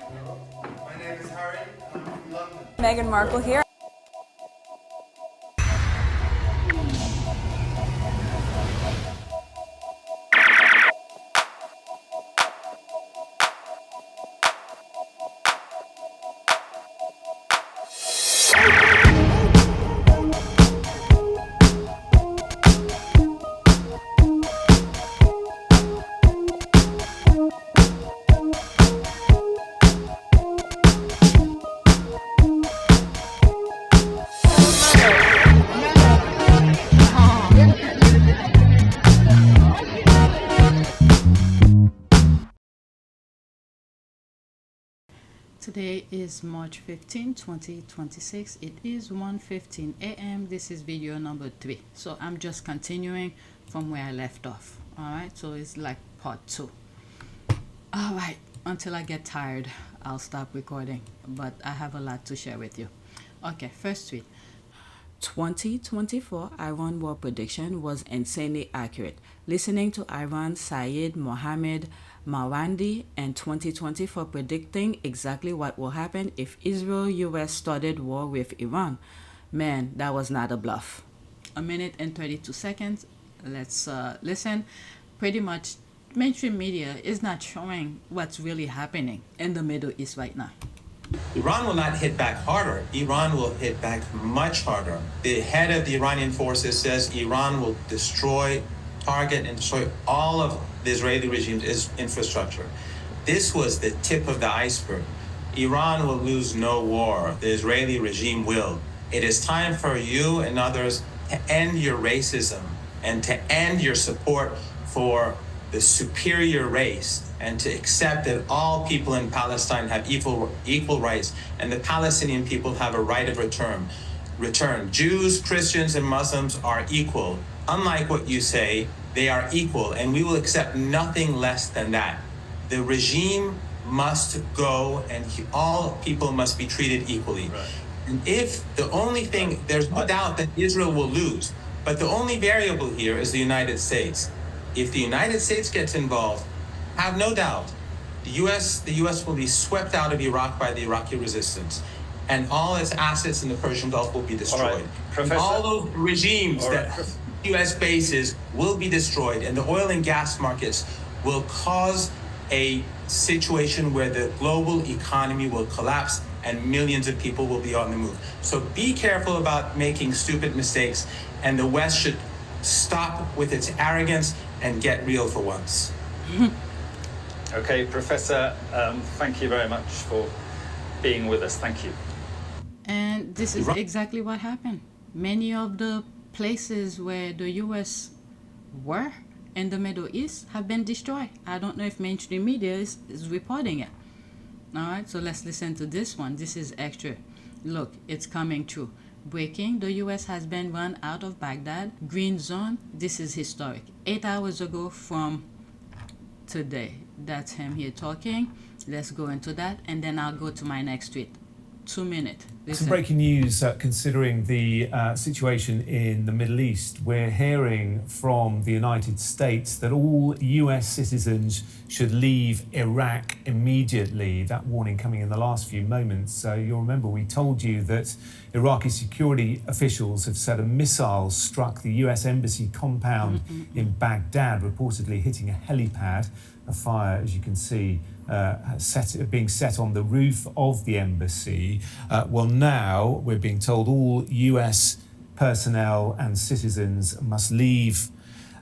My name is Harry. I'm from London. Meghan Markle here. Today is March 15, 2026. It is 1:15 a.m. This is video number 3. So I'm just continuing from where I left off. Alright, so it's like part 2. Alright, until I get tired, I'll stop recording. But I have a lot to share with you. Okay, first tweet. 2024 Iran war prediction was insanely accurate. Listening to Iran Syed Mohammed Mawandi in 2024 predicting exactly what will happen if Israel-US started war with Iran. Man, that was not a bluff. A minute and 32 seconds. Let's listen. Pretty much mainstream media is not showing what's really happening in the Middle East right now. Iran will not hit back harder. Iran will hit back much harder. The head of the Iranian forces says Iran will target and destroy all of the Israeli regime's infrastructure. This was the tip of the iceberg. Iran will lose no war. The Israeli regime will. It is time for you and others to end your racism and to end your support for the superior race and to accept that all people in Palestine have equal rights and the Palestinian people have a right of return. Jews, Christians, and Muslims are equal. Unlike what you say, they are equal, and we will accept nothing less than that. The regime must go, and all people must be treated equally. Right. And if the only thing, there's no doubt that Israel will lose, but the only variable here is the United States. If the United States gets involved, have no doubt, the U.S. will be swept out of Iraq by the Iraqi resistance, and all its assets in the Persian Gulf will be destroyed. All those regimes that U.S. bases will be destroyed, and the oil and gas markets will cause a situation where the global economy will collapse and millions of people will be on the move. So be careful about making stupid mistakes, and the West should stop with its arrogance and get real for once. Okay, Professor, thank you very much for being with us. Thank you. And this is exactly what happened. Many of the places where the U.S. were in the Middle East have been destroyed. I don't know if mainstream media is reporting it. All right, so let's listen to this one. This is extra. Look, it's coming true. Breaking, the U.S. has been run out of Baghdad. Green zone, this is historic. 8 hours ago from today. That's him here talking. Let's go into that, and then I'll go to my next tweet. 2 minutes. Some breaking news considering the situation in the Middle East. We're hearing from the United States that all US citizens should leave Iraq immediately. That warning coming in the last few moments. So you'll remember we told you that Iraqi security officials have said a missile struck the US embassy compound in Baghdad, reportedly hitting a helipad. A fire, as you can see, being set on the roof of the embassy. Well, now we're being told all US personnel and citizens must leave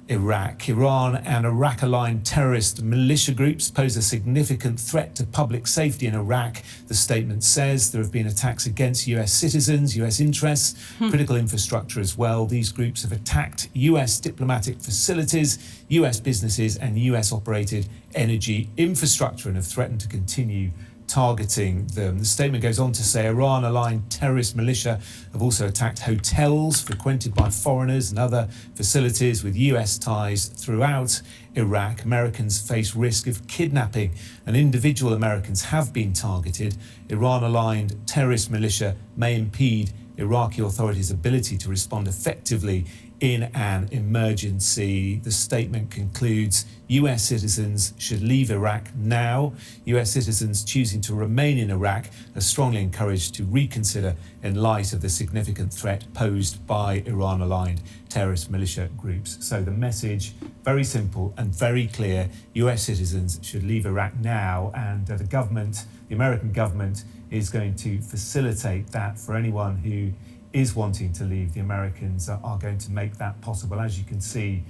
Iraq. Iran and Iraq-aligned terrorist militia groups pose a significant threat to public safety in Iraq. The statement says there have been attacks against US citizens, US interests, critical infrastructure as well. These groups have attacked US diplomatic facilities, US businesses and US-operated energy infrastructure and have threatened to continue targeting them. The statement goes on to say Iran-aligned terrorist militia have also attacked hotels frequented by foreigners and other facilities with US ties throughout Iraq. Americans face risk of kidnapping and individual Americans have been targeted. Iran-aligned terrorist militia may impede Iraqi authorities' ability to respond effectively in an emergency. The statement concludes, US citizens should leave Iraq now. US citizens choosing to remain in Iraq are strongly encouraged to reconsider in light of the significant threat posed by Iran-aligned terrorist militia groups. So the message, very simple and very clear, US citizens should leave Iraq now, and the government, the American government, is going to facilitate that for anyone who is wanting to leave. The Americans are going to make that possible. As you can see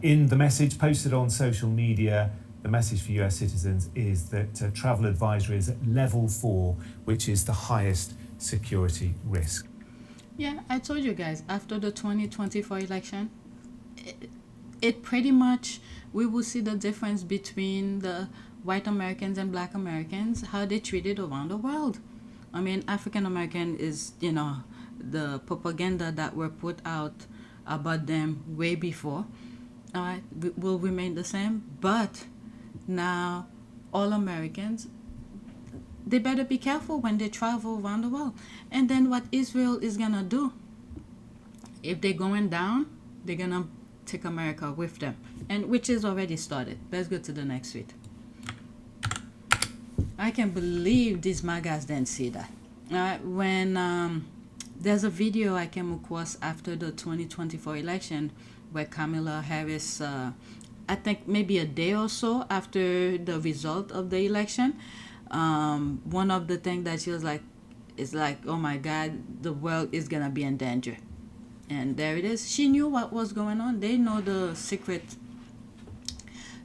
in the message posted on social media, the message for US citizens is that travel advisory is at level 4, which is the highest security risk. Yeah, I told you guys, after the 2024 election, it pretty much, we will see the difference between the white Americans and black Americans, how they treated around the world. I mean, African American is, you know, the propaganda that were put out about them way before, all right, will remain the same. But now all Americans, they better be careful when they travel around the world. And then what Israel is gonna do, if they're going down, they're gonna take America with them, and which is already started. Let's go to the next tweet. I can't believe these MAGAs didn't see that. When there's a video I came across after the 2024 election where Kamala Harris, I think maybe a day or so after the result of the election, one of the things that she was like, is like, oh my God, the world is gonna be in danger. And there it is. She knew what was going on. They know the secret,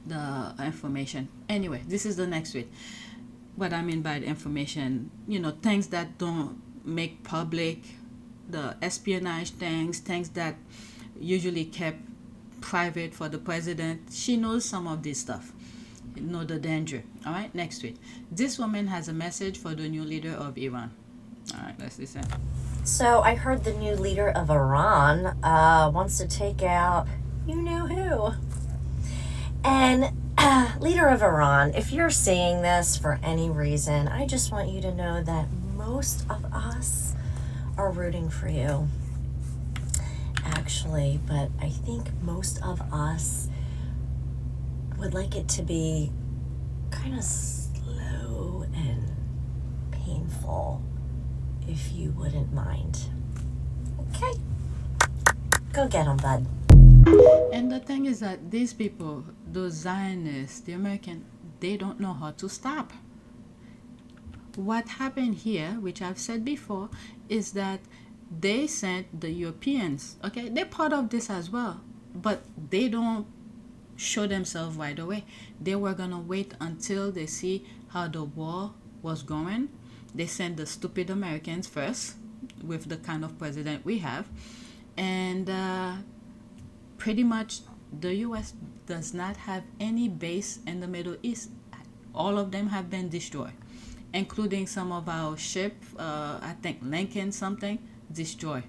the information. Anyway, this is the next tweet. What I mean by the information, you know, things that don't make public, the espionage things that usually kept private for the president. She knows some of this stuff. You know the danger. All right, next tweet. This woman has a message for the new leader of Iran. All right, let's listen. So I heard the new leader of Iran wants to take out you-know-who. And leader of Iran, if you're seeing this for any reason, I just want you to know that most of us are rooting for you, actually, but I think most of us would like it to be kind of slow and painful, if you wouldn't mind. Okay? Go get them, bud. And the thing is that these people, those Zionists, the American, they don't know how to stop. What happened here, which I've said before, is that they sent the Europeans, okay, they're part of this as well, but they don't show themselves right away. They were gonna wait until they see how the war was going. They sent the stupid Americans first, with the kind of president we have, and pretty much the US does not have any base in the Middle East. All of them have been destroyed, including some of our ship, I think Lincoln something, destroyed.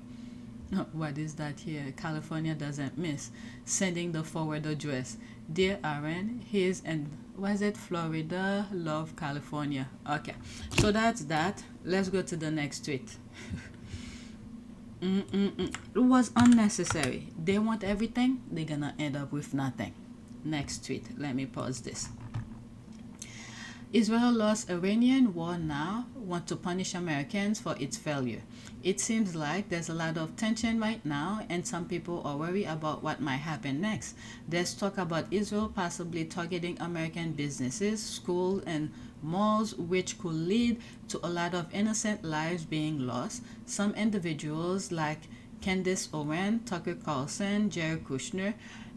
What is that here? California doesn't miss. Sending the forward address. Dear Aaron, here's in, was it Florida? Love California. Okay, so that's that. Let's go to the next tweet. It was unnecessary. They want everything, they're gonna end up with nothing. Next tweet. Let me pause this. Israel lost Iranian war now, want to punish Americans for its failure. It seems like there's a lot of tension right now, and some people are worried about what might happen next. There's talk about Israel possibly targeting American businesses, schools, and malls, which could lead to a lot of innocent lives being lost. Some individuals like Candace Owen, Tucker Carlson, Jared Kushner,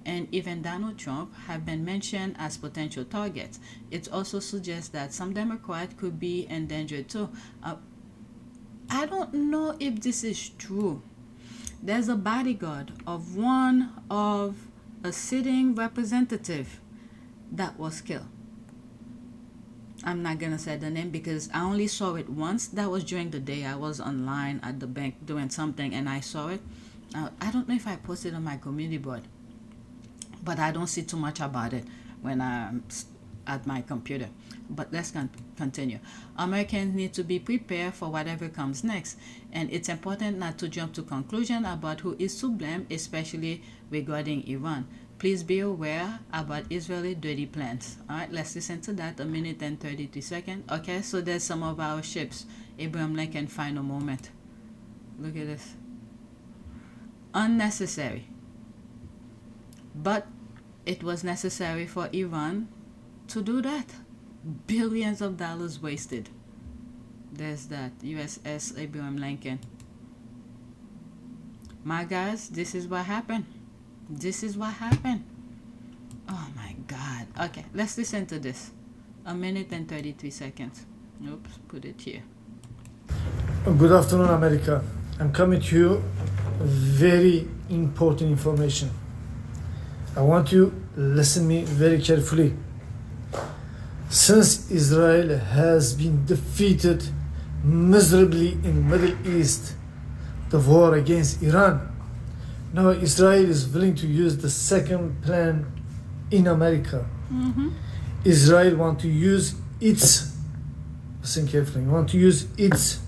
and even Donald Trump have been mentioned as potential targets. It also suggests that some Democrats could be in danger too. I don't know if this is true. There's a bodyguard of one of a sitting representative that was killed. I'm not gonna say the name because I only saw it once. That was during the day. I was online at the bank doing something and I saw it. I don't know if I posted on my community board, but I don't see too much about it when I'm at my computer. But let's continue. Americans need to be prepared for whatever comes next, and it's important not to jump to conclusion about who is to blame, especially regarding Iran. Please be aware about Israeli dirty plans. All right, let's listen to that. 1 minute and 33 seconds. Okay, so there's some of our ships. Abraham Lincoln final moment. Look at this. Unnecessary. But it was necessary for Iran to do that. Billions of dollars wasted. There's that. USS Abraham Lincoln. My guys, this is what happened. This is what happened. Oh my God. Okay, let's listen to this. 1 minute and 33 seconds. Oops, put it here. Good afternoon, America. I'm coming to you very important information. I want you to listen me very carefully. Since Israel has been defeated miserably in Middle East, the war against Iran, now Israel is willing to use the second plan in America. Israel want to use its, listen carefully, want to use its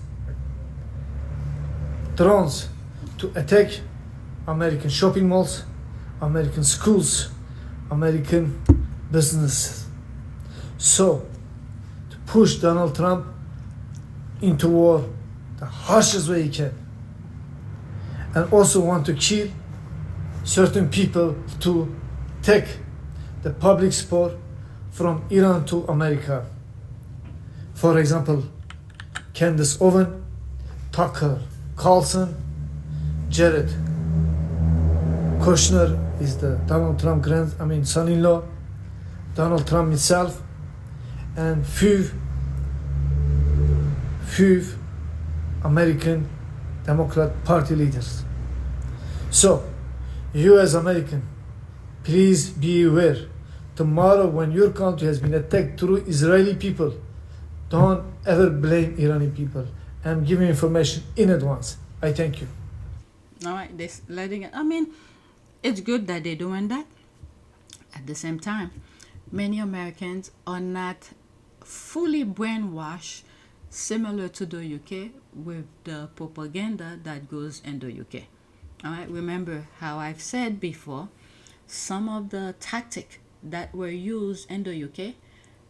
drones to attack American shopping malls, American schools, American businesses. So, to push Donald Trump into war the harshest way he can, and also want to kill certain people to take the public support from Iran to America. For example, Candace Owen, Tucker Carlson, Jared Kushner is the Donald Trump son-in-law, Donald Trump himself, and few American Democrat Party leaders. So, you as American, please be aware. Tomorrow, when your country has been attacked through Israeli people, don't ever blame Iranian people. I'm giving information in advance. I thank you. All right, this letting it. I mean, it's good that they're doing that. At the same time, many Americans are not fully brainwashed, similar to the UK, with the propaganda that goes in the UK. All right, remember how I've said before, some of the tactics that were used in the UK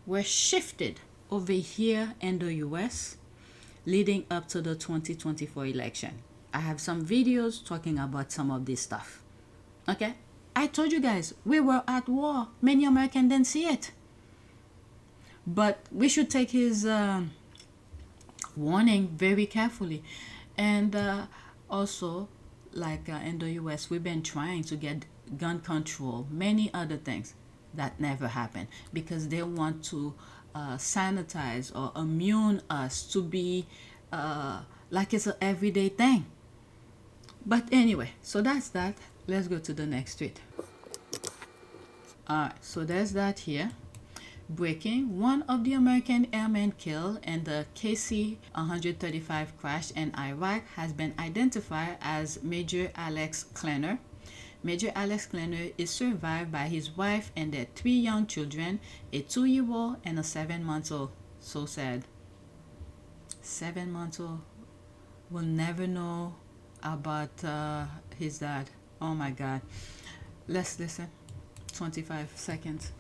were shifted over here in the US leading up to the 2024 election. I have some videos talking about some of this stuff. Okay, I told you guys we were at war. Many Americans didn't see it, but we should take his warning very carefully. And also, like in the US, we've been trying to get gun control, many other things that never happen because they want to sanitize or immune us to be like it's an everyday thing. But anyway, so that's that. Let's go to the next tweet. Alright, so there's that here. Breaking: one of the American airmen killed in the KC-135 crash in Iraq has been identified as Major Alex Klinner. Major Alex Klinner is survived by his wife and their 3 young children, a 2-year-old and a 7-month-old. So sad. 7-month-old will never know about his dad. Oh my God. Let's listen. 25 seconds.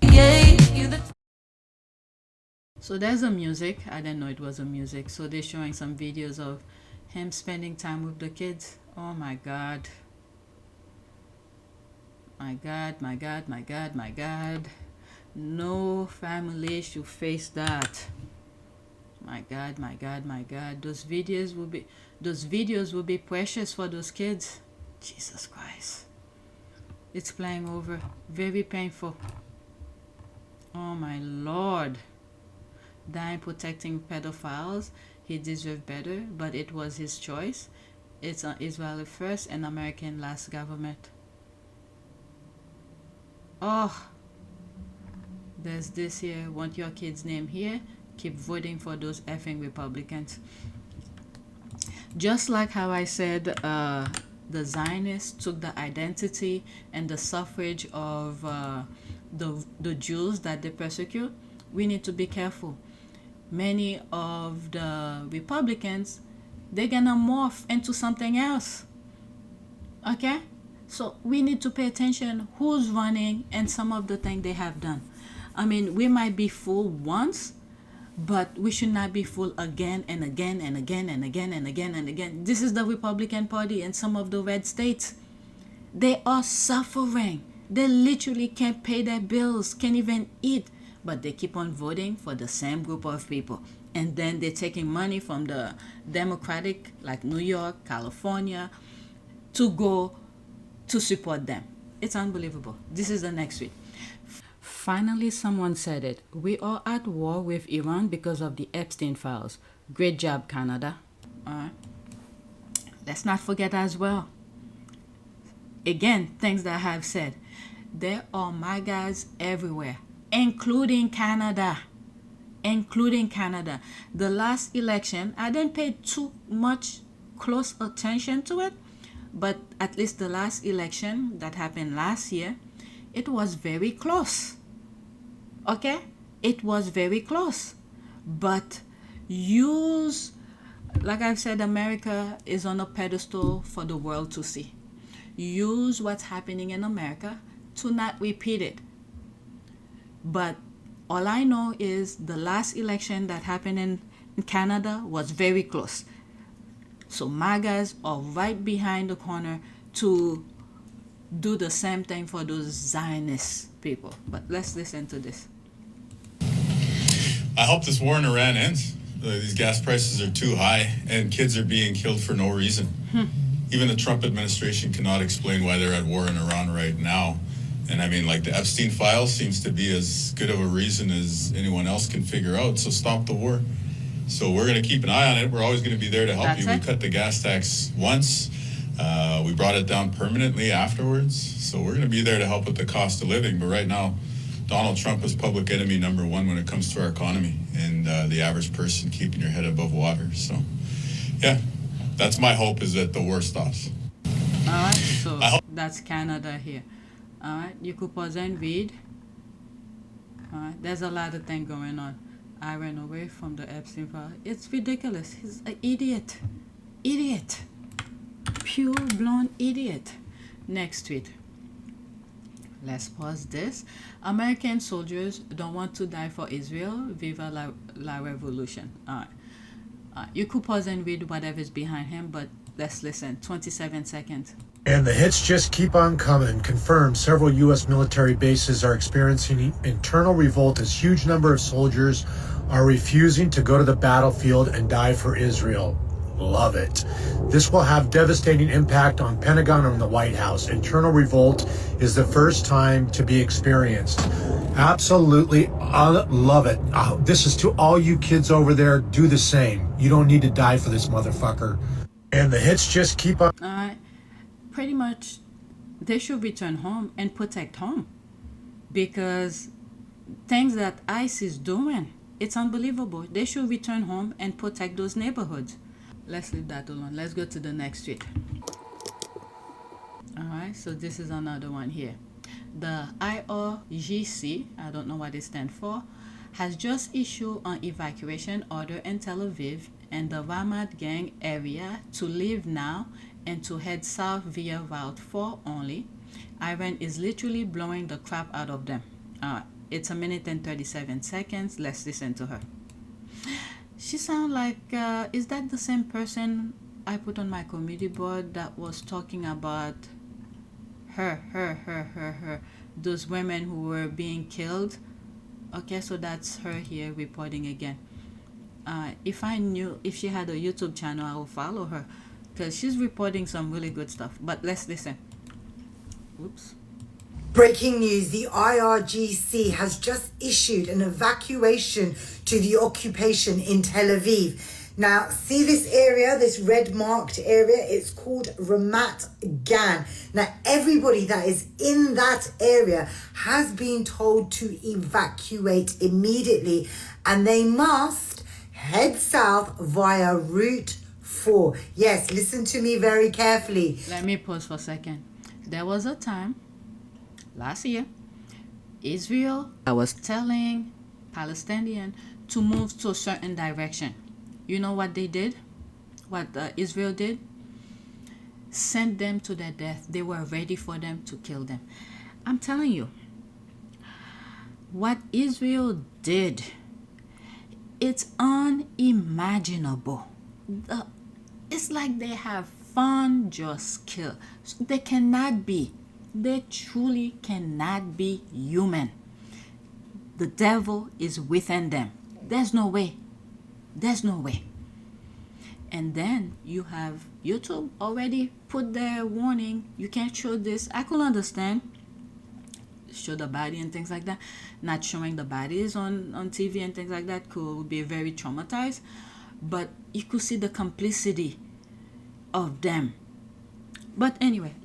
So there's a music. I didn't know it was a music. So they're showing some videos of him spending time with the kids. Oh my God. My God, my God, my God, my God. No family should face that. My God, my God, my God. Those videos will be precious for those kids. Jesus Christ. It's playing over. Very painful. Oh my Lord. Dying protecting pedophiles. He deserved better, but it was his choice. It's an Israeli first and American last government. Oh, there's this here. Want your kid's name here? Keep voting for those effing Republicans. Just like how I said, the Zionists took the identity and the suffrage of the Jews that they persecute. we need to be careful. Many of the Republicans, they're gonna morph into something else. Okay? So we need to pay attention who's running and some of the things they have done. I mean, we might be fooled once, but we should not be fooled again and again and again and again and again and again. This is the Republican Party and some of the red states. They are suffering. They literally can't pay their bills, can't even eat, but they keep on voting for the same group of people. And then they're taking money from the Democratic, like New York, California, to go to support them. It's unbelievable. This is the next week. Finally, someone said it. We are at war with Iran because of the Epstein files. Great job, Canada. All right. Let's not forget as well. Again, things that I have said. There are MAGAs everywhere, including Canada. Including Canada. The last election, I didn't pay too much close attention to it, but at least the last election that happened last year, it was very close. Okay? It was very close. But use, like I've said, America is on a pedestal for the world to see. Use what's happening in America to not repeat it. But all I know is the last election that happened in Canada was very close. So MAGAs are right behind the corner to do the same thing for those Zionist people. But let's listen to this. I hope this war in Iran ends. These gas prices are too high and kids are being killed for no reason. Even the Trump administration cannot explain why they're at war in Iran right now. And I mean, like, the Epstein files seems to be as good of a reason as anyone else can figure out. So stop the war. So we're going to keep an eye on it. We're always going to be there to help you. We cut the gas tax once. We brought it down permanently afterwards. So we're going to be there to help with the cost of living. But right now, Donald Trump is public enemy number one when it comes to our economy and the average person keeping your head above water. So, yeah, that's my hope, is that the war stops. All right, so that's Canada here. All right, you could pause and read. All right, there's a lot of things going on. I ran away from the Epstein file. It's ridiculous. He's an idiot. Idiot. Pure blown idiot. Next tweet. Let's pause this. American soldiers don't want to die for Israel. Viva la revolution. All right. You could pause and read whatever's behind him, but let's listen. 27 seconds. And the hits just keep on coming. Confirmed, several U.S. military bases are experiencing internal revolt as huge number of soldiers are refusing to go to the battlefield and die for Israel. Love it. This will have devastating impact on Pentagon and the White House. Internal revolt is the first time to be experienced. Absolutely love it. This is to all you kids over there. Do the same. You don't need to die for this motherfucker. And the hits just keep on. Pretty much, they should return home and protect home, because things that ICE is doing, it's unbelievable. They should return home and protect those neighborhoods. Let's leave that alone. Let's go to the next tweet. All right, so this is another one here. The IRGC, I don't know what it stands for, has just issued an evacuation order in Tel Aviv and the Ramat gang area to leave now and to head south via Route 4 only. Iran is literally blowing the crap out of them. It's 1 minute and 37 seconds. Let's listen to her. She sounds like, is that the same person I put on my committee board that was talking about her, those women who were being killed? Okay, so that's her here reporting again. If she had a YouTube channel, I would follow her, because she's reporting some really good stuff. But let's listen. Oops. Breaking news, the IRGC has just issued an evacuation to the occupation in Tel Aviv. Now, see this area, this red marked area? It's called Ramat Gan. Now, everybody that is in that area has been told to evacuate immediately, and they must head south via Route 4. Yes, listen to me very carefully. Let me pause for a second. There was a time last year, Israel, I was telling Palestinians to move to a certain direction. You know what they did? What Israel did? Sent them to their death. They were ready for them to kill them. I'm telling you, what Israel did, it's unimaginable. It's like they have fun, just kill. They cannot be. They truly cannot be human. The devil is within them. There's no way. There's no way. And then you have YouTube already put their warning. You can't show this. I could understand. Show the body and things like that. Not showing the bodies on TV and things like that could be very traumatized. But you could see the complicity of them. But anyway,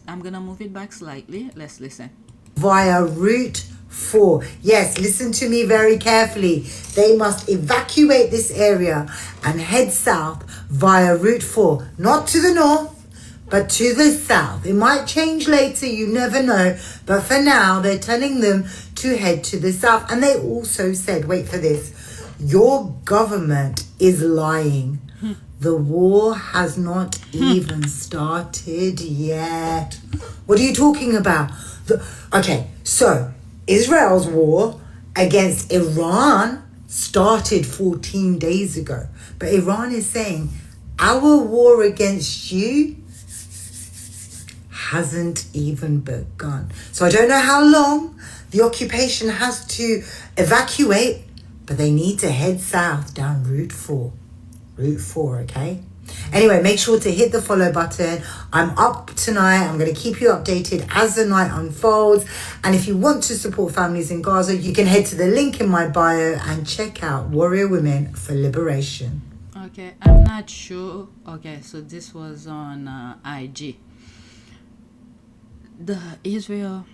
I'm gonna move it back slightly. Let's listen. Via Route 4. Yes, listen to me very carefully. They must evacuate this area and head south via Route 4. Not to the north, but to the south. It might change later, you never know. But for now, they're telling them to head to the south. And they also said, wait for this, your government is lying. The war has not even started yet. What are you talking about? Okay, so Israel's war against Iran started 14 days ago. But Iran is saying, our war against you hasn't even begun. So I don't know how long the occupation has to evacuate, but they need to head south down Route 4. Route 4, okay? Anyway, make sure to hit the follow button. I'm up tonight. I'm going to keep you updated as the night unfolds. And if you want to support families in Gaza, you can head to the link in my bio and check out Warrior Women for Liberation. Okay, I'm not sure. Okay, so this was on IG. The Israel,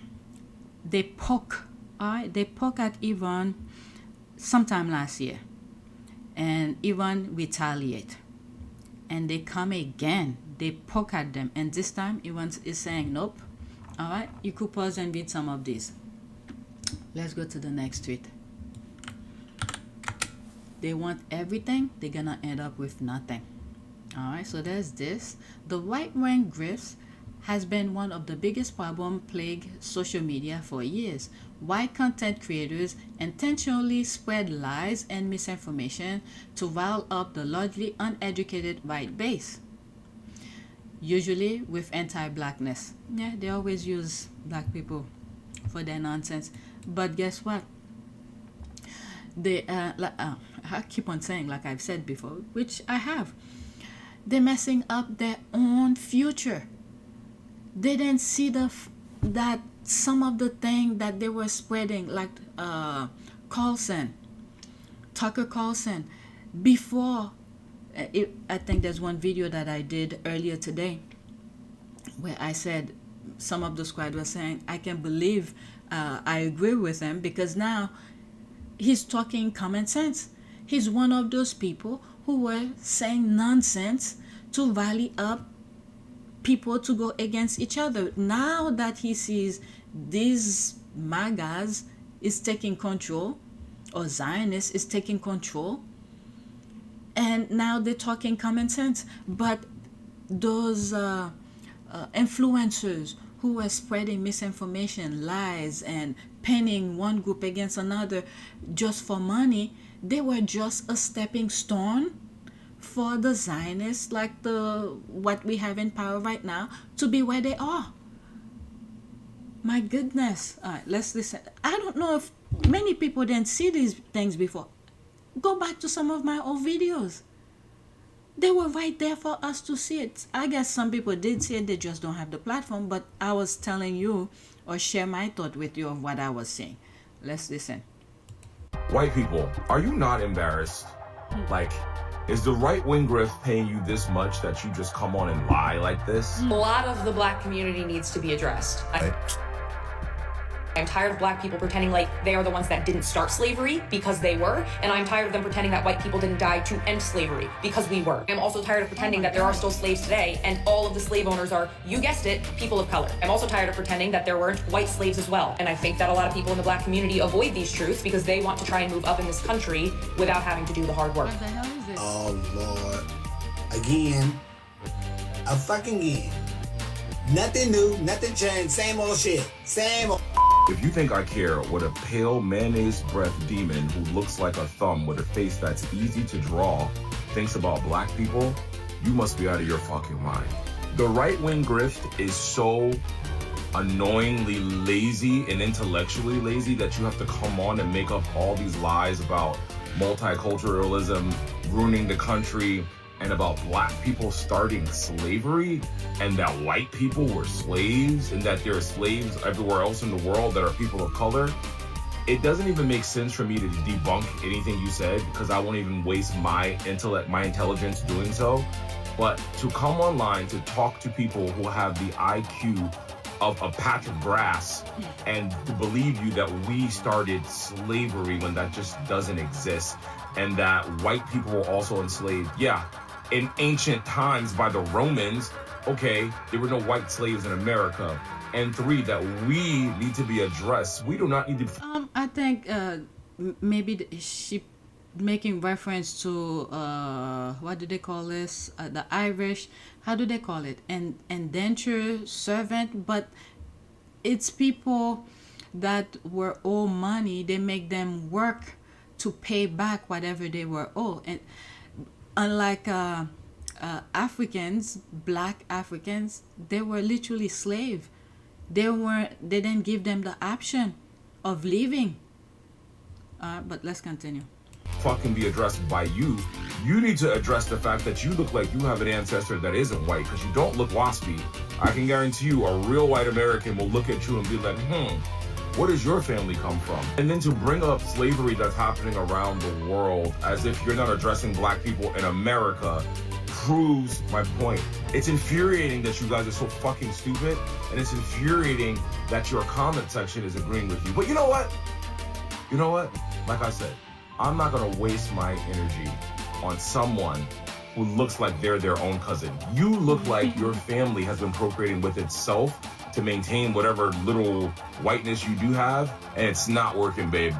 they poke at Iran sometime last year. And Iran retaliate. And they come again. They poke at them. And this time, Iran is saying, nope. All right, you could pause and read some of these. Let's go to the next tweet. They want everything. They're going to end up with nothing. All right, so there's this. The right-wing grifts has been one of the biggest problem plague social media for years. Why content creators intentionally spread lies and misinformation to rile up the largely uneducated right base, usually with anti-blackness. Yeah, they always use black people for their nonsense. But guess what? They I keep on saying, like I've said before, which I have. They're messing up their own future. They didn't see that some of the things that they were spreading, like Tucker Carlson, before. I think there's one video that I did earlier today where I said some of the squad were saying, I can't believe I agree with him, because now he's talking common sense. He's one of those people who were saying nonsense to rally up people to go against each other. Now that he sees these MAGAs is taking control, or Zionists is taking control, and now they're talking common sense. But those influencers who were spreading misinformation, lies, and pinning one group against another just for money, they were just a stepping stone for the Zionists, like what we have in power right now, to be where they are. My goodness. All right, let's listen. I don't know if many people didn't see these things before. Go back to some of my old videos. They were right there for us to see it. I guess some people did see it, they just don't have the platform, but I was telling you or share my thought with you of what I was saying. Let's listen. White people, are you not embarrassed? Like, is the right-wing grift paying you this much that you just come on and lie like this? A lot of the black community needs to be addressed. I'm tired of black people pretending like they are the ones that didn't start slavery because they were, and I'm tired of them pretending that white people didn't die to end slavery because we were. I'm also tired of pretending that there are still slaves today and all of the slave owners are, you guessed it, people of color. I'm also tired of pretending that there weren't white slaves as well. And I think that a lot of people in the black community avoid these truths because they want to try and move up in this country without having to do the hard work. What the hell is it? Oh Lord. Again. A fucking again. Nothing new, nothing changed, same old shit. Same old. If you think I care what a pale mayonnaise breath demon who looks like a thumb with a face that's easy to draw thinks about black people, you must be out of your fucking mind. The right-wing grift is so annoyingly lazy and intellectually lazy that you have to come on and make up all these lies about multiculturalism, ruining the country, and about black people starting slavery, and that white people were slaves, and that there are slaves everywhere else in the world that are people of color. It doesn't even make sense for me to debunk anything you said because I won't even waste my intellect, my intelligence doing so. But to come online to talk to people who have the IQ of a patch of grass and to believe you that we started slavery when that just doesn't exist, and that white people were also enslaved. Yeah, in ancient times by the Romans, okay, there were no white slaves in America. And 3, that we need to be addressed. We do not need to... I think maybe she making reference to, what do they call this? The Irish, how do they call it? Indentured servant, but it's people that were owed money. They make them work to pay back whatever they were owed. And unlike Africans, black Africans, they were literally slaves. They didn't give them the option of leaving. But let's continue. Fucking be addressed by you. You need to address the fact that you look like you have an ancestor that isn't white, because you don't look waspy. I can guarantee you a real white American will look at you and be like, where does your family come from? And then to bring up slavery that's happening around the world as if you're not addressing black people in America proves my point. It's infuriating that you guys are so fucking stupid, and it's infuriating that your comment section is agreeing with you. But you know what? You know what? Like I said, I'm not gonna waste my energy on someone who looks like they're their own cousin. You look like your family has been procreating with itself to maintain whatever little whiteness you do have, and it's not working, babe.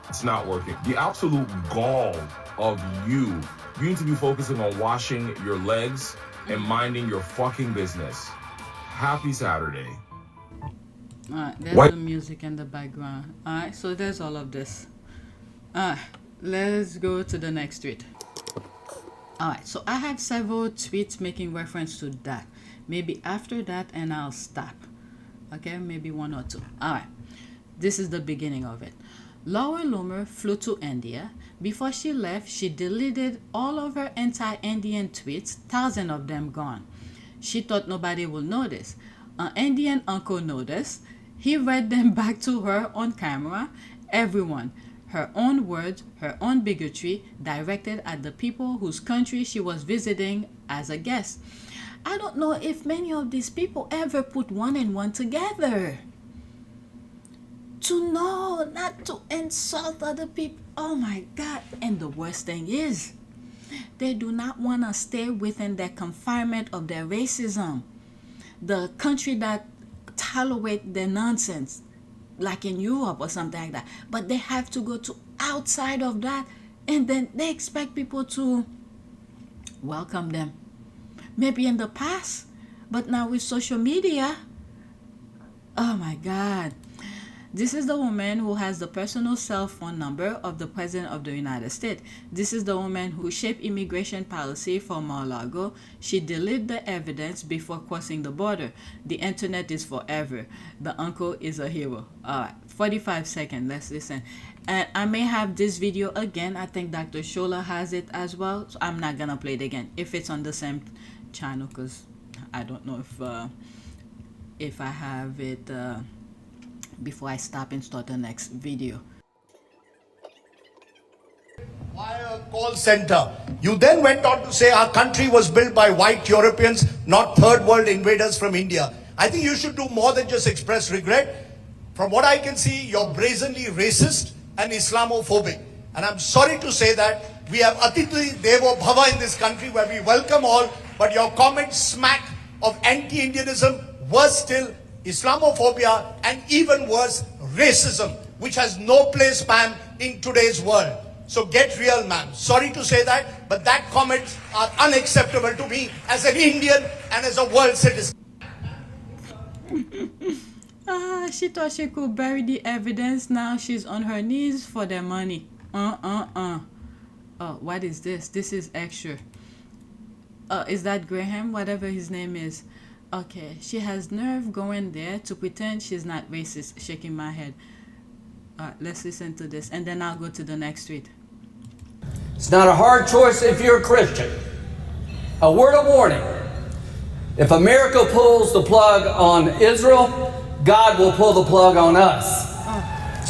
It's not working. The absolute gall of you. You need to be focusing on washing your legs and minding your fucking business. Happy Saturday. Alright, there's the music in the background. Alright, so there's all of this. Let's go to the next tweet. Alright, so I have several tweets making reference to that. Maybe after that and I'll stop. Okay, maybe 1 or 2. Alright, this is the beginning of it. Laura Loomer flew to India. Before she left, she deleted all of her anti-Indian tweets, thousands of them gone. She thought nobody would notice. An Indian uncle noticed. He read them back to her on camera. Everyone. Her own words, her own bigotry, directed at the people whose country she was visiting as a guest. I don't know if many of these people ever put 1 and 1 together. To know not to insult other people. Oh my God. And the worst thing is, they do not want to stay within their confinement of their racism. The country that tolerate their nonsense, like in Europe or something like that. But they have to go to outside of that, and then they expect people to welcome them. Maybe in the past, but now with social media, oh my God. This is the woman who has the personal cell phone number of the President of the United States. This is the woman who shaped immigration policy for Mar-a-Lago. She deleted the evidence before crossing the border. The internet is forever. The uncle is a hero. All right, 45 seconds. Let's listen. And I may have this video again. I think Dr. Shola has it as well. So I'm not going to play it again if it's on the same channel, because I don't know if I have it... before I stop and start the next video. Via call center. You then went on to say our country was built by white Europeans, not third world invaders from India. I think you should do more than just express regret. From what I can see, you're brazenly racist and Islamophobic. And I'm sorry to say that we have Atiti Devo Bhava in this country where we welcome all, but your comments smack of anti-Indianism, worse still, Islamophobia, and even worse, racism, which has no place, ma'am, in today's world. So get real, ma'am. Sorry to say that, but that comments are unacceptable to me as an Indian and as a world citizen. She thought she could bury the evidence. Now she's on her knees for their money. Oh, what is this? This is extra. Is that Graham? Whatever his name is. Okay, she has nerve going there to pretend she's not racist. Shaking my head. Let's listen to this, and then I'll go to the next tweet. It's not a hard choice if you're a Christian. A word of warning. If America pulls the plug on Israel, God will pull the plug on us.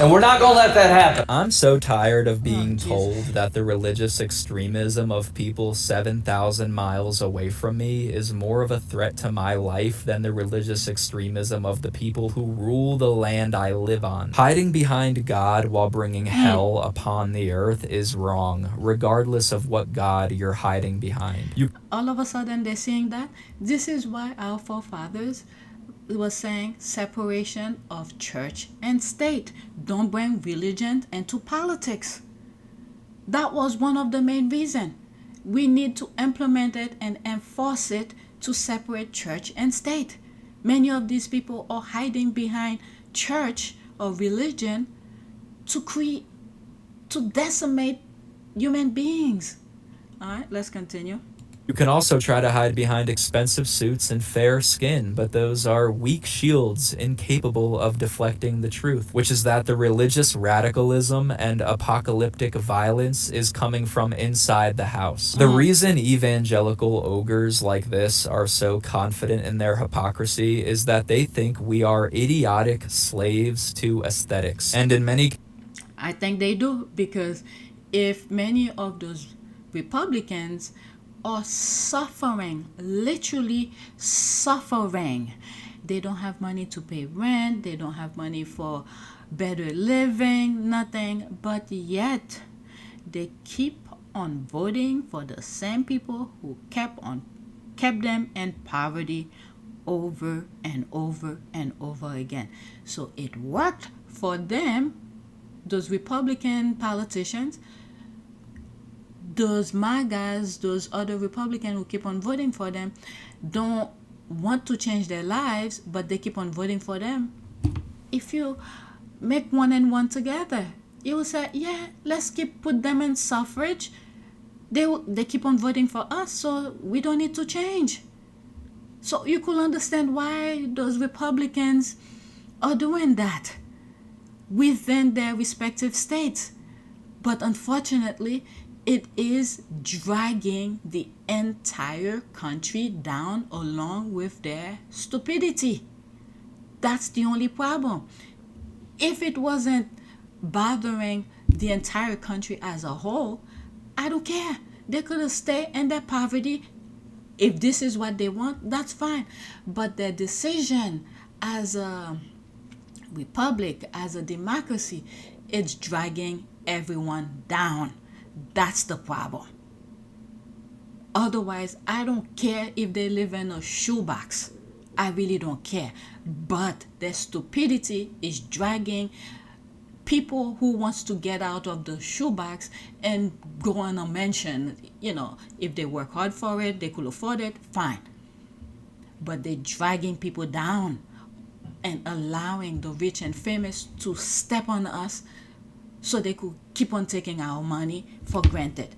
And we're not going to let that happen. I'm so tired of being told that the religious extremism of people 7,000 miles away from me is more of a threat to my life than the religious extremism of the people who rule the land I live on. Hiding behind God while bringing hell upon the earth is wrong, regardless of what God you're hiding behind. All of a sudden they're saying that. This is why our forefathers was saying separation of church and state. Don't bring religion into politics. That was one of the main reasons. We need to implement it and enforce it to separate church and state. Many of these people are hiding behind church or religion to decimate human beings. All right, let's continue. You can also try to hide behind expensive suits and fair skin, but those are weak shields incapable of deflecting the truth, which is that the religious radicalism and apocalyptic violence is coming from inside the house. The reason evangelical ogres like this are so confident in their hypocrisy is that they think we are idiotic slaves to aesthetics. And in many... I think they do, because if many of those Republicans are suffering, literally suffering. They don't have money to pay rent, they don't have money for better living, nothing, but yet they keep on voting for the same people who kept them in poverty over and over and over again. So it worked for them, those Republican politicians. Those MAGAs, those other Republicans who keep on voting for them, don't want to change their lives, but they keep on voting for them. If you make one and one together, you will say, yeah, let's put them in suffrage. They keep on voting for us, so we don't need to change. So you could understand why those Republicans are doing that within their respective states. But unfortunately, it is dragging the entire country down along with their stupidity. That's the only problem. If it wasn't bothering the entire country as a whole, I don't care. They could have stayed in their poverty. If this is what they want, that's fine. But their decision as a republic, as a democracy, it's dragging everyone down. That's the problem. Otherwise, I don't care if they live in a shoebox. I really don't care. But their stupidity is dragging people who wants to get out of the shoebox and go on a mansion. You know, if they work hard for it, they could afford it, fine. But they're dragging people down and allowing the rich and famous to step on us so they could keep on taking our money for granted.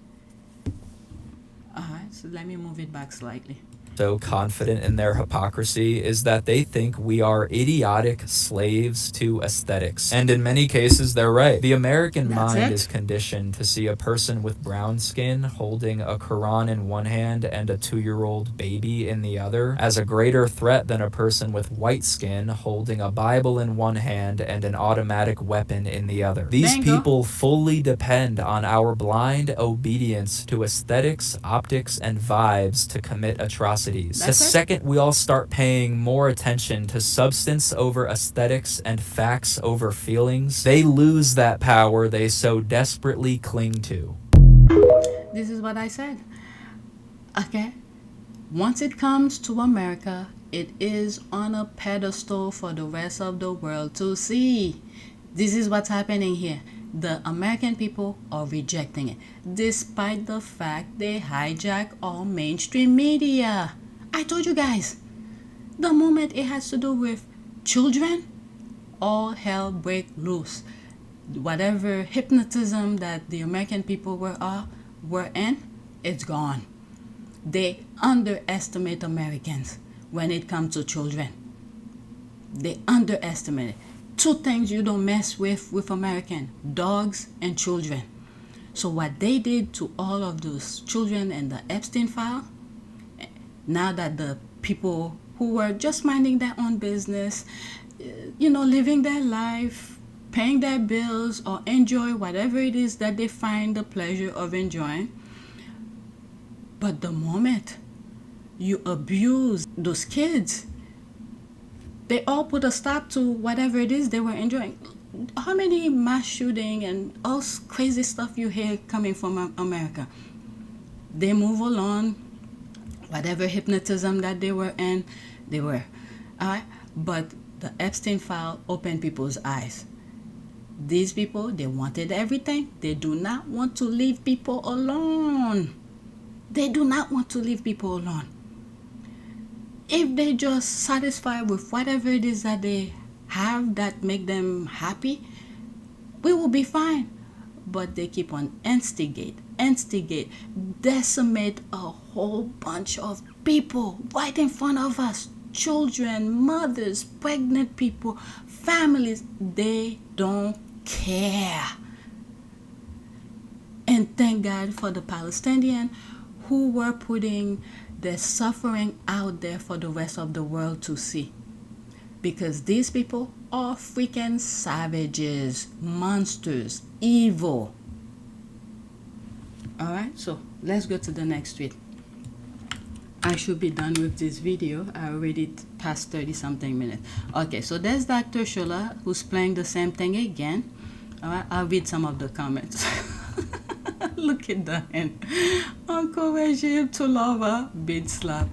Alright, so let me move it back slightly. So confident in their hypocrisy is that they think we are idiotic slaves to aesthetics. And in many cases, they're right. The American mind is conditioned to see a person with brown skin holding a Quran in one hand and a 2-year-old baby in the other as a greater threat than a person with white skin holding a Bible in one hand and an automatic weapon in the other. These people fully depend on our blind obedience to aesthetics, optics, and vibes to commit atrocities universities. The second we all start paying more attention to substance over aesthetics and facts over feelings, they lose that power they so desperately cling to. This is what I said. Okay? Once it comes to America, it is on a pedestal for the rest of the world to see. This is what's happening here. The American people are rejecting it, despite the fact they hijack all mainstream media. I told you guys, the moment it has to do with children, all hell break loose. Whatever hypnotism that the American people were in, it's gone. They underestimate Americans when it comes to children. They underestimate it. Two things you don't mess with American: dogs and children. So what they did to all of those children in the Epstein file, now that the people who were just minding their own business, living their life, paying their bills, or enjoy whatever it is that they find the pleasure of enjoying, but the moment you abuse those kids, they all put a stop to whatever it is they were enjoying. How many mass shooting and all crazy stuff you hear coming from America? They move along, whatever hypnotism that they were in, they were. But the Epstein file opened people's eyes. These people, they wanted everything. They do not want to leave people alone. They do not want to leave people alone. If they just satisfied with whatever it is that they have that make them happy, we will be fine. But they keep on instigate, decimate a whole bunch of people right in front of us. Children, mothers, pregnant people, families, they don't care. And thank God for the Palestinians who were putting their suffering out there for the rest of the world to see. Because these people are freaking savages, monsters, evil. Alright, so let's go to the next tweet. I should be done with this video. I already passed 30 something minutes. Okay, so there's Dr. Shola who's playing the same thing again. Alright, I'll read some of the comments. Look at that. Uncle Regime to lover, big slap.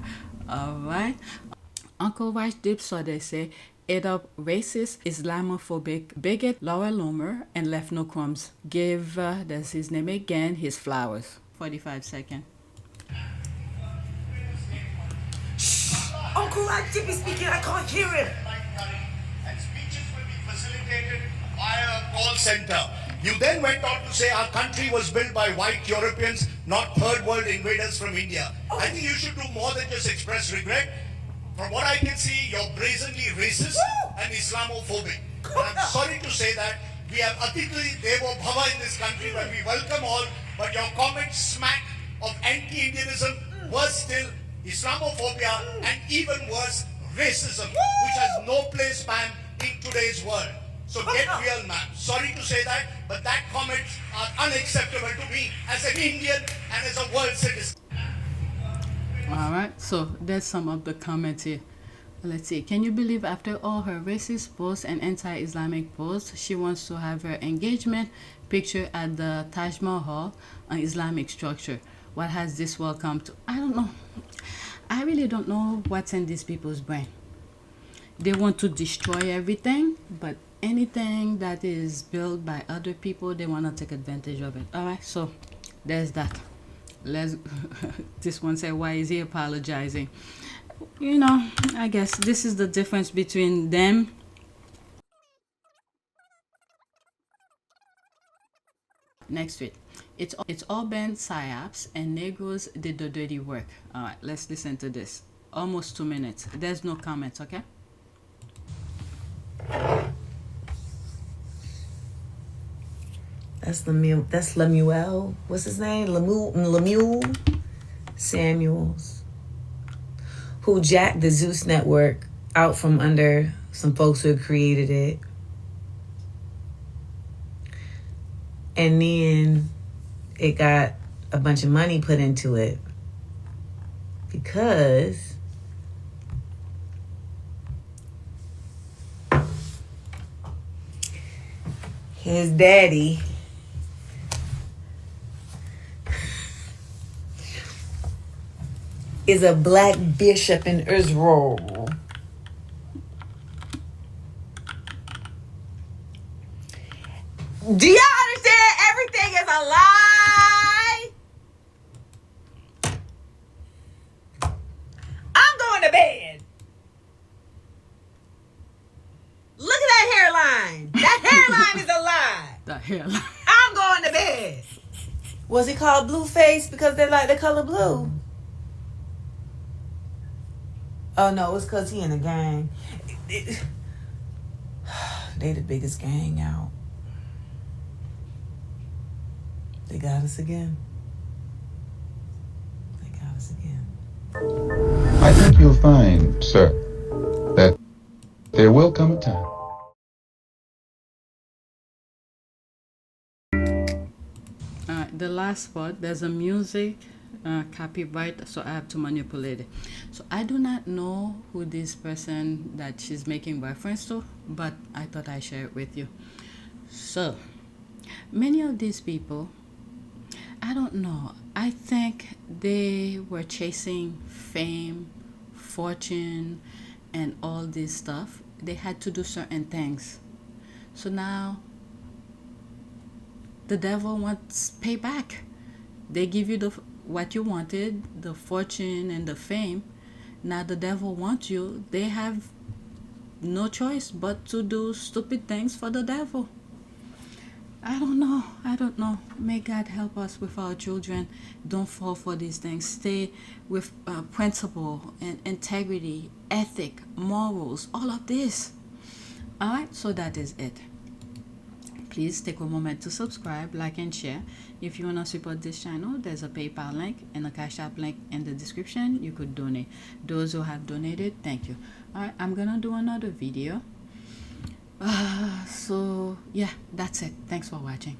Alright. Uncle Raj Dip, so they say, ate up racist, Islamophobic bigot, Laura Loomer, and left no crumbs. Give, that's his name again, his flowers. 45 seconds. Uncle Raj Dip is speaking, I can't hear him. And speeches will be facilitated via a call center. You then went on to say our country was built by white Europeans, not third world invaders from India. I think you should do more than just express regret. From what I can see, you're brazenly racist and Islamophobic. And I'm sorry to say that we have Atithi-Devo Bhava in this country where we welcome all, but your comments smack of anti-Indianism, worse still, Islamophobia, and even worse, racism, which has no place, man, in today's world. So get real, man. Sorry to say that, but that comments are unacceptable to me as an Indian and as a world citizen. Alright, so there's some of the comments here. Let's see. Can you believe after all her racist posts and anti-Islamic posts, she wants to have her engagement picture at the Taj Mahal, an Islamic structure? What has this world come to? I don't know. I really don't know what's in these people's brain. They want to destroy everything, but anything that is built by other people, they want to take advantage of it. Alright, so there's that. This one said, why is he apologizing? You know, I guess this is the difference between them. Next tweet. It's all been psyops and Negroes did the dirty work. Alright, let's listen to this. Almost 2 minutes. There's no comments, okay? That's Lemuel. What's his name? Lemuel Samuels, who jacked the Zeus network out from under some folks who had created it. And then it got a bunch of money put into it. Because his daddy is a black bishop in Israel. Do y'all understand? Everything is a lie. I'm going to bed. Look at that hairline. That hairline is a lie. That hairline. I'm going to bed. Was he called Blueface because they like the color blue? Oh no, it's because he in a gang. They the biggest gang out. They got us again. They got us again. I think you'll find, sir, that there will come a time. Alright, the last part, there's a music copyright, so I have to manipulate it. So I do not know who this person that she's making reference to, but I thought I'd share it with you. So, many of these people, I don't know, I think they were chasing fame, fortune, and all this stuff. They had to do certain things. So now, the devil wants payback. They give you what you wanted, the fortune and the fame. Now the devil wants you. They have no choice but to do stupid things for the devil. I don't know. May God help us with our children. Don't fall for these things. Stay with principle and integrity, ethic, morals, all of this. Alright, so that is it. Please take a moment to subscribe, like, and share. If you want to support this channel, there's a PayPal link and a Cash App link in the description. You could donate. Those who have donated, thank you. Alright, I'm gonna do another video. So yeah, that's it. Thanks for watching.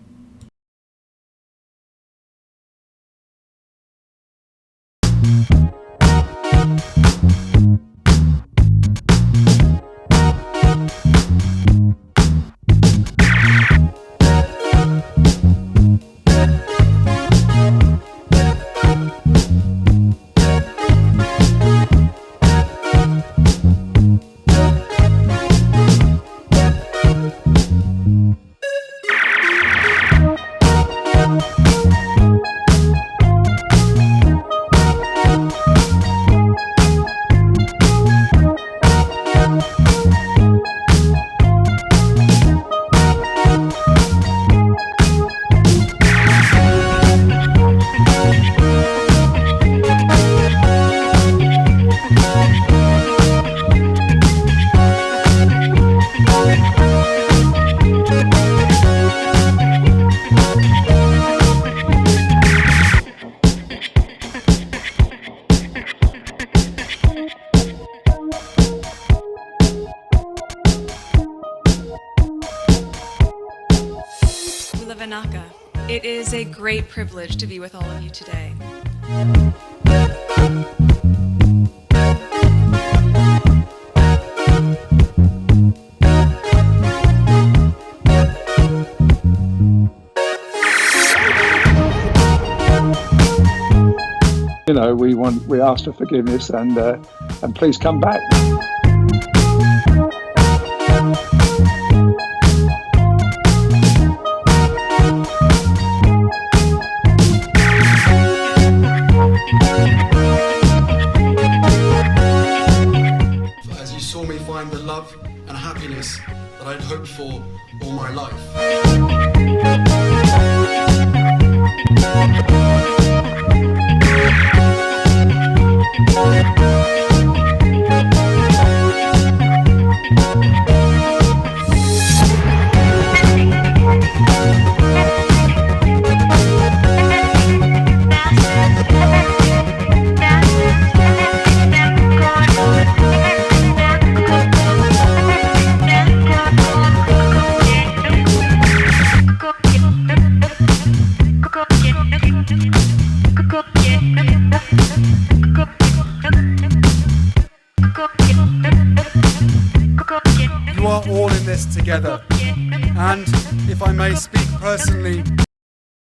It is a great privilege to be with all of you today. You know, we ask for forgiveness and please come back. As you saw me find the love and happiness that I'd hoped for all my life. Go, You are all in this together. And if I may speak personally,